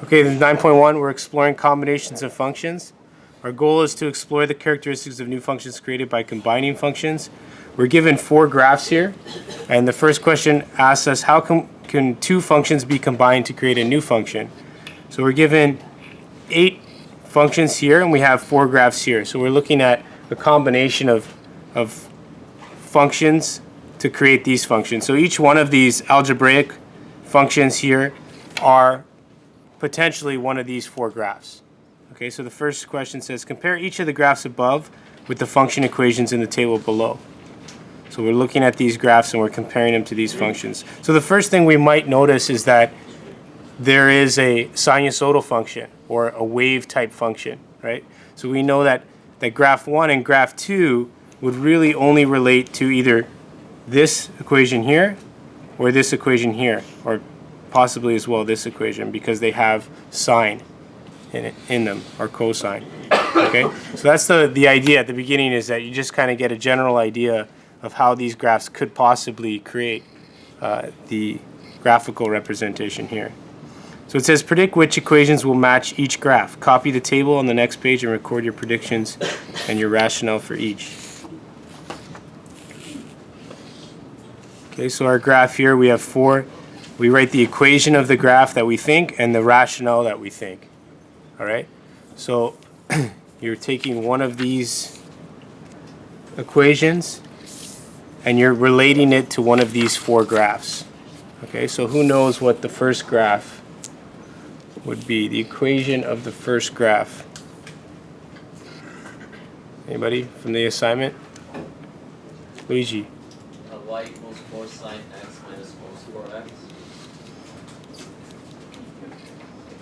Okay, then 9.1, we're exploring combinations of functions. Our goal is to explore the characteristics of new functions created by combining functions. We're given 4 graphs here, and the first question asks us how can 2 functions be combined to create a new function? So we're given 8 functions here, and we have 4 graphs here. So we're looking at a combination of functions to create these functions. So each one of these algebraic functions here are potentially one of these 4 graphs. Okay, so the first question says, compare each of the graphs above with the function equations in the table below. So we're looking at these graphs and we're comparing them to these functions. So the first thing we might notice is that there is a sinusoidal function or a wave type function, right? So we know that graph 1 and graph 2 would really only relate to either this equation here or this equation here, or possibly as well this equation, because they have sine in them, or cosine. Okay, so that's the idea at the beginning, is that you just kind of get a general idea of how these graphs could possibly create the graphical representation here. So it says predict which equations will match each graph. Copy the table on the next page and record your predictions and your rationale for each. Okay, so our graph here, we have 4. We write the equation of the graph that we think and the rationale that we think. All right, so you're taking one of these equations and you're relating it to one of these 4 graphs. Okay, so who knows what the first graph would be? The equation of the first graph. Anybody from the assignment? Luigi. Y equals cosine x minus cos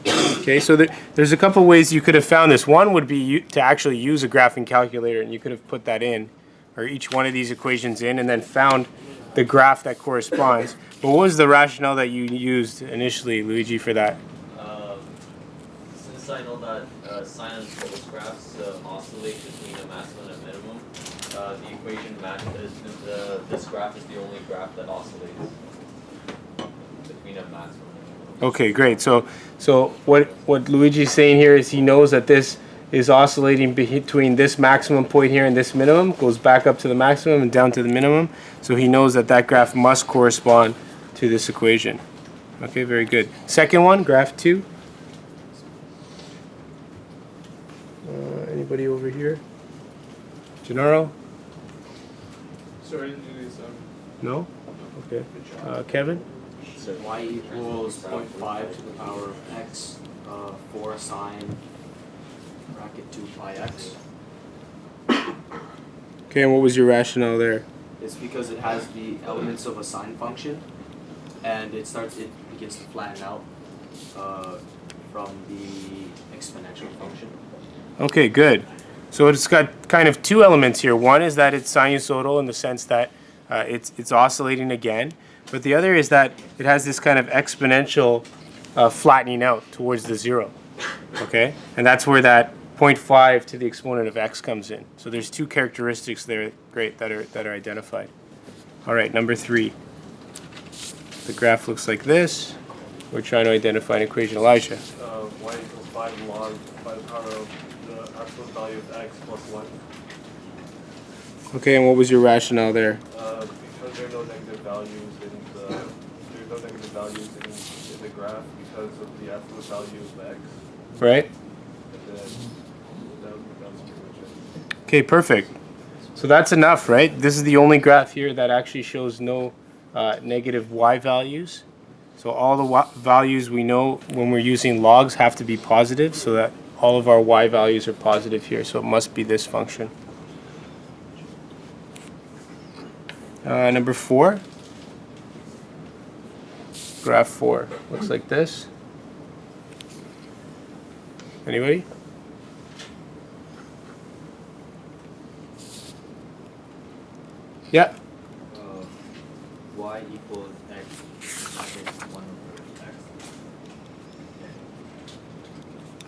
4x. Okay, so there's a couple ways you could have found this. One would be to actually use a graphing calculator, and you could have put that in, or each one of these equations in, and then found the graph that corresponds. But what was the rationale that you used initially, Luigi, for that? Since I know that sine and cos graphs oscillate between a maximum and a minimum, the equation matches this graph is the only graph that oscillates between a maximum and a minimum. Okay, great. So what Luigi's saying here is he knows that this is oscillating between this maximum point here and this minimum, goes back up to the maximum and down to the minimum. So he knows that that graph must correspond to this equation. Okay, very good. Second one, graph 2. Anybody over here? Gennaro? Sorry, I didn't do this. No? Okay. Kevin? So y equals 0.5 to the power of x, 4 sine bracket 2 pi x. Okay, and what was your rationale there? It's because it has the elements of a sine function, and it begins to flatten out from the exponential function. Okay, good. So it's got kind of 2 elements here. One is that it's sinusoidal in the sense that it's oscillating again, but the other is that it has this kind of exponential flattening out towards the 0. Okay, and that's where that 0.5 to the exponent of x comes in. So there's 2 characteristics there, great, that are identified. All right, number 3. The graph looks like this. We're trying to identify an equation. Elijah. Y equals 5 log by the power of the absolute value of x plus 1. Okay, and what was your rationale there? Because there are no negative values in the graph because of the absolute value of x. Right? And then that's pretty much it. Okay, perfect. So that's enough, right? This is the only graph here that actually shows no negative y values. So all the values we know when we're using logs have to be positive, so that all of our y values are positive here. So it must be this function. Number 4. Graph 4 looks like this. Anybody? Yeah. Y equals x minus 1 over x.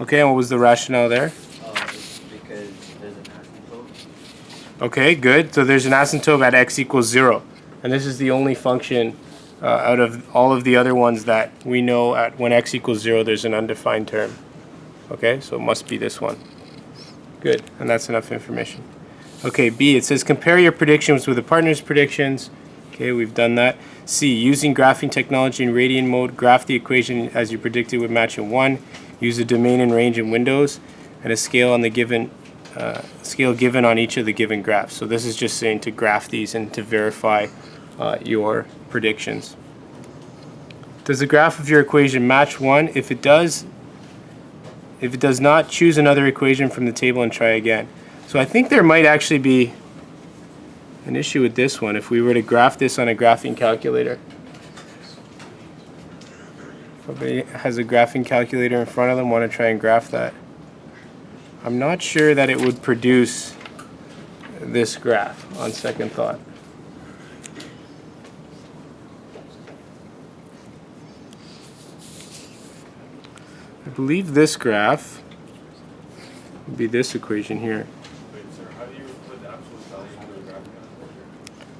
Okay, and what was the rationale there? It's because there's an asymptote. Okay, good. So there's an asymptote at x equals 0. And this is the only function out of all of the other ones that we know at when x equals 0, there's an undefined term. Okay, so it must be this one. Good, and that's enough information. Okay, B, it says compare your predictions with the partner's predictions. Okay, we've done that. C, using graphing technology in radian mode, graph the equation as you predicted would match in 1. Use a domain and range in Windows, and a scale on the given scale given on each of the given graphs. So this is just saying to graph these and to verify your predictions. Does the graph of your equation match 1? If it does not, choose another equation from the table and try again. So I think there might actually be an issue with this one if we were to graph this on a graphing calculator. Somebody has a graphing calculator in front of them, want to try and graph that. I'm not sure that it would produce this graph on second thought. I believe this graph would be this equation here. Wait, sir, how do you put the absolute value into the graph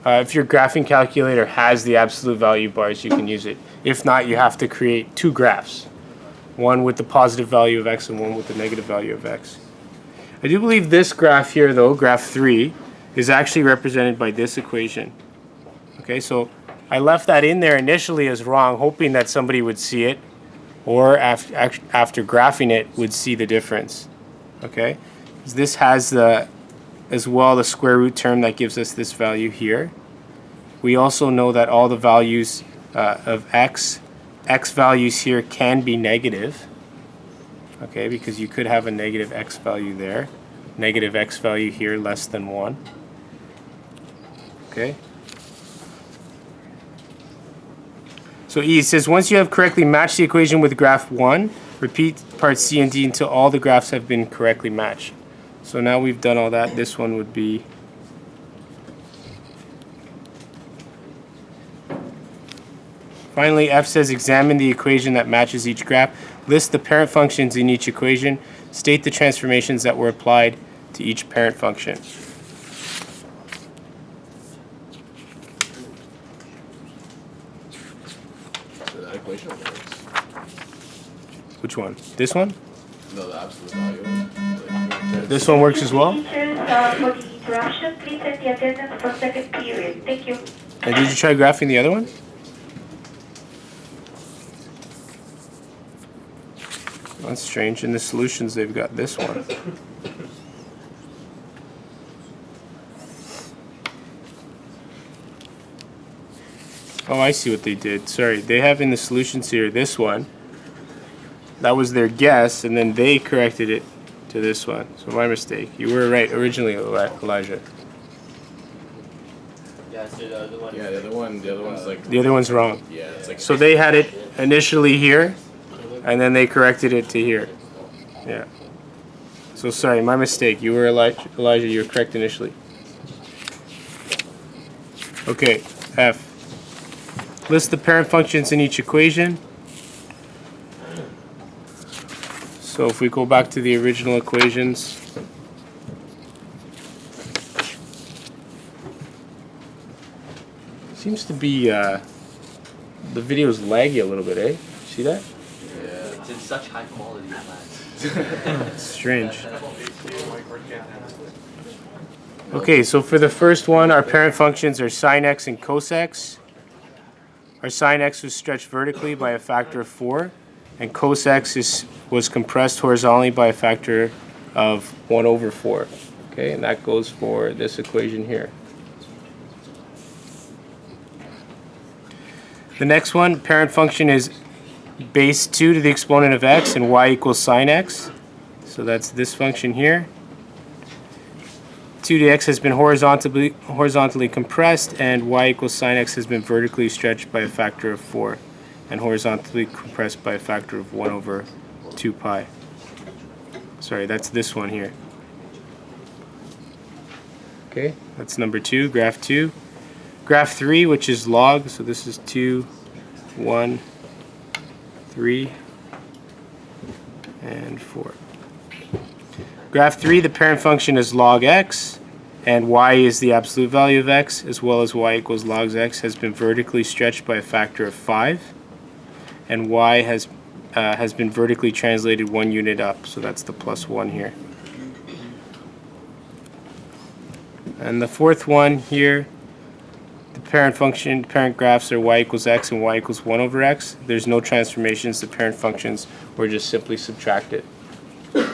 calculator? If your graphing calculator has the absolute value bars, you can use it. If not, you have to create two graphs. One with the positive value of x and one with the negative value of x. I do believe this graph here, though, graph 3, is actually represented by this equation. Okay, so I left that in there initially as wrong, hoping that somebody would see it, or after graphing it, would see the difference. Okay, this has as well the square root term that gives us this value here. We also know that all the values of x values here can be negative. Okay, because you could have a negative x value there, negative x value here less than 1. Okay. So E says once you have correctly matched the equation with graph 1, repeat parts C and D until all the graphs have been correctly matched. So now we've done all that. This one would be finally, F says examine the equation that matches each graph. List the parent functions in each equation. State the transformations that were applied to each parent function. So that equation works. Which one? This one? No, the absolute value. Like, This one works as well? Teachers, for the interruption, please set the attendance for second period. Thank you. And did you try graphing the other one? That's strange. In the solutions, they've got this one. Oh, I see what they did. Sorry, they have in the solutions here this one. That was their guess, and then they corrected it to this one. So my mistake. You were right originally, Elijah. Yeah, so the other one. yeah, the other one's like. The other one's wrong. Yeah, it's like. So they had it initially here, and then they corrected it to here. Yeah. So sorry, my mistake. You were Elijah. You were correct initially. Okay, F. List the parent functions in each equation. So if we go back to the original equations, seems to be the video's laggy a little bit, eh? See that? It's in such high quality, man. It's strange. Okay, so for the first one, our parent functions are sine x and cos x. Our sine x was stretched vertically by a factor of 4, and cos x was compressed horizontally by a factor of 1 over 4. Okay, and that goes for this equation here. The next one, parent function is base 2 to the exponent of x and y equals sine x. So that's this function here. 2 to the x has been horizontally compressed, and y equals sine x has been vertically stretched by a factor of 4 and horizontally compressed by a factor of 1 over 2 pi. Sorry, that's this one here. Okay, that's number 2, graph 2. Graph 3, which is log, so this is 2, 1, 3, and 4. Graph 3, the parent function is log x, and y is the absolute value of x, as well as y equals log x, has been vertically stretched by a factor of 5, and y has been vertically translated 1 unit up, so that's the plus 1 here. And the fourth one here, the parent function, parent graphs are y equals x and y equals 1 over x. There's no transformations. The parent functions were just simply subtracted. All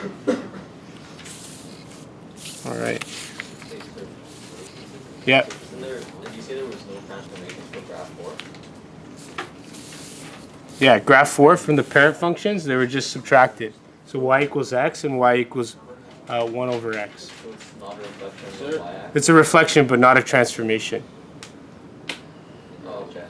right. Yeah. Did you say there was no transformations for graph 4? Yeah, graph 4 from the parent functions, they were just subtracted. So y equals x and y equals 1 over x. So it's not a reflection of the y-axis? It's a reflection, but not a transformation. Oh, okay.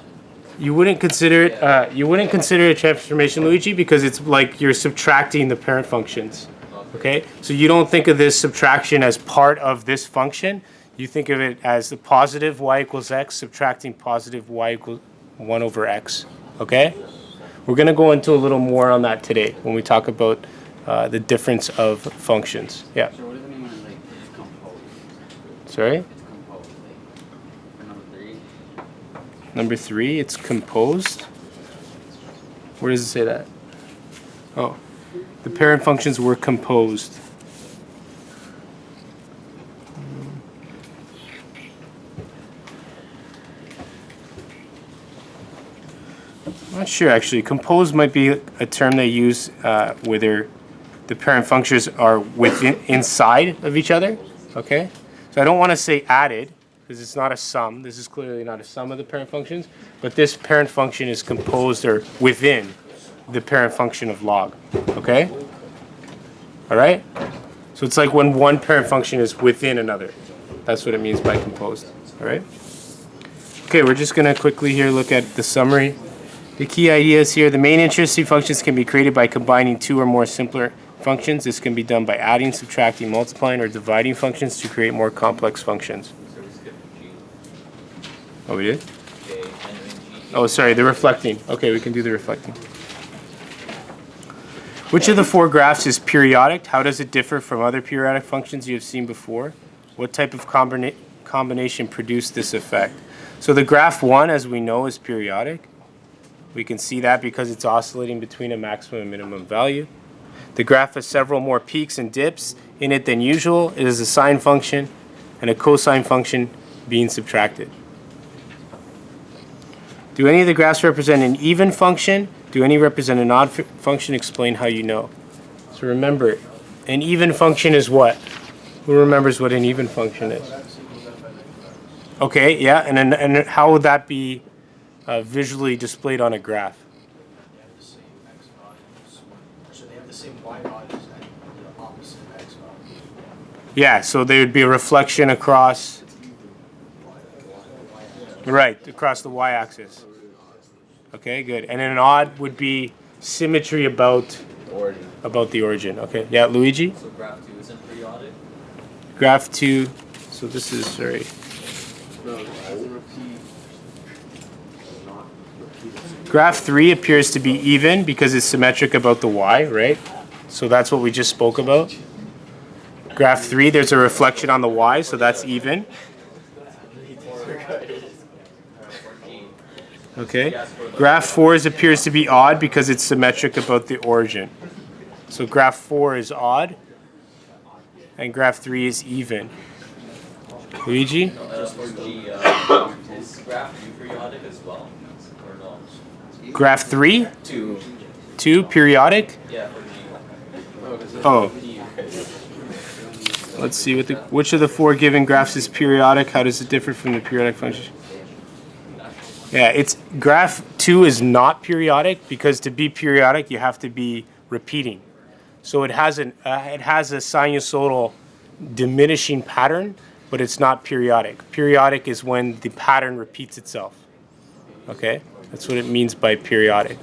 You wouldn't consider it. You wouldn't consider it a transformation, Luigi, because it's like you're subtracting the parent functions. Okay, so you don't think of this subtraction as part of this function. You think of it as the positive y equals x subtracting positive y equals 1 over x. Okay, we're gonna go into a little more on that today when we talk about the difference of functions. Yeah. So what does it mean when like it's composed? Sorry. It's composed, like for number 3. Number 3, it's composed. Where does it say that? Oh, the parent functions were composed. I'm not sure actually. Composed might be a term they use whether the parent functions are inside of each other. Okay, so I don't want to say added because it's not a sum. This is clearly not a sum of the parent functions, but this parent function is composed or within the parent function of log. Okay, all right. So it's like when one parent function is within another. That's what it means by composed. All right. Okay, we're just gonna quickly here look at the summary. The key ideas here, the main interesting functions can be created by combining 2 or more simpler functions. This can be done by adding, subtracting, multiplying, or dividing functions to create more complex functions. So we skipped G. Oh, we did? Okay, and then G. Oh, sorry, the reflecting. Okay, we can do the reflecting. Which of the 4 graphs is periodic? How does it differ from other periodic functions you have seen before? What type of combination produced this effect? So the graph 1, as we know, is periodic. We can see that because it's oscillating between a maximum and minimum value. The graph has several more peaks and dips in it than usual. It is a sine function and a cosine function being subtracted. Do any of the graphs represent an even function? Do any represent an odd function? Explain how you know. So remember, an even function is what? Who remembers what an even function is? Okay, yeah, and how would that be visually displayed on a graph? They have the same x values, so they have the same y values and the opposite x values. Yeah, so there would be a reflection across, right, across the y-axis. Okay, good. And an odd would be symmetry about the origin. Okay, yeah, Luigi? So graph 2 isn't periodic? Graph 2, so this is, sorry. Graph 3 appears to be even because it's symmetric about the y, right? So that's what we just spoke about. Graph 3, there's a reflection on the y, so that's even. Okay. Graph 4 appears to be odd because it's symmetric about the origin. So graph 4 is odd, and graph 3 is even. Luigi? For G, is graph 2 periodic as well? Or no? Graph 3? 2. 2, periodic? Yeah, for G. Oh. Let's see, which of the 4 given graphs is periodic? How does it differ from the periodic function? Yeah, it's graph 2 is not periodic because to be periodic you have to be repeating. So it has a sinusoidal diminishing pattern, but it's not periodic. Periodic is when the pattern repeats itself. Okay? That's what it means by periodic.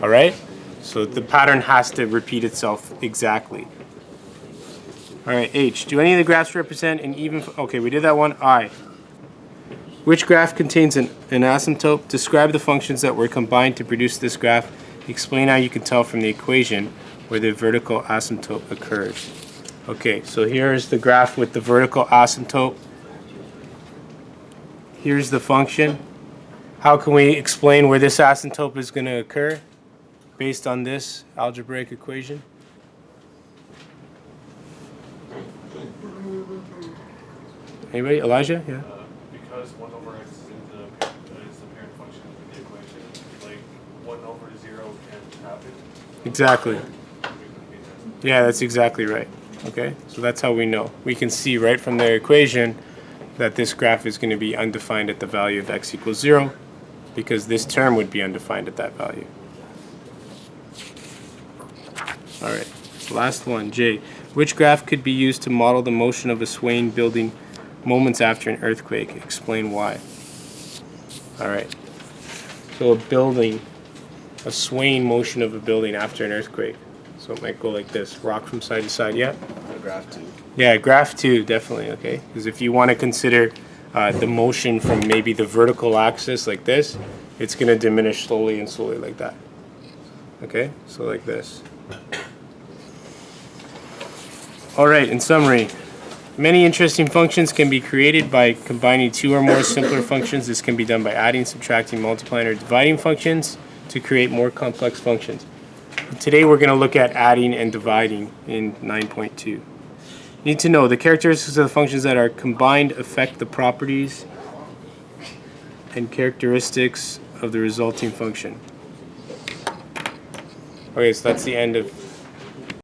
All right? So the pattern has to repeat itself exactly. All right, H. Do any of the graphs represent an even... Okay, we did that one. I. Which graph contains an asymptote? Describe the functions that were combined to produce this graph. Explain how you can tell from the equation where the vertical asymptote occurs. Okay, so here's the graph with the vertical asymptote. Here's the function. How can we explain where this asymptote is going to occur based on this algebraic equation? Anybody? Elijah? Yeah. Because 1 over x is the parent function of the equation, like 1 over 0 can't happen. Exactly. Yeah, that's exactly right. Okay, so that's how we know. We can see right from the equation that this graph is going to be undefined at the value of x equals 0 because this term would be undefined at that value. All right, last one, J. Which graph could be used to model the motion of a swaying building moments after an earthquake? Explain why. All right, so a swaying motion of a building after an earthquake. So it might go like this, rock from side to side. Yeah? A graph 2. Yeah, graph 2, definitely, okay? Because if you want to consider the motion from maybe the vertical axis like this, it's going to diminish slowly and slowly like that. Okay? So like this. All right, in summary, many interesting functions can be created by combining 2 or more simpler functions. This can be done by adding, subtracting, multiplying, or dividing functions to create more complex functions. Today we're going to look at adding and dividing in 9.2. You need to know the characteristics of the functions that are combined affect the properties and characteristics of the resulting function. Okay, so that's the end of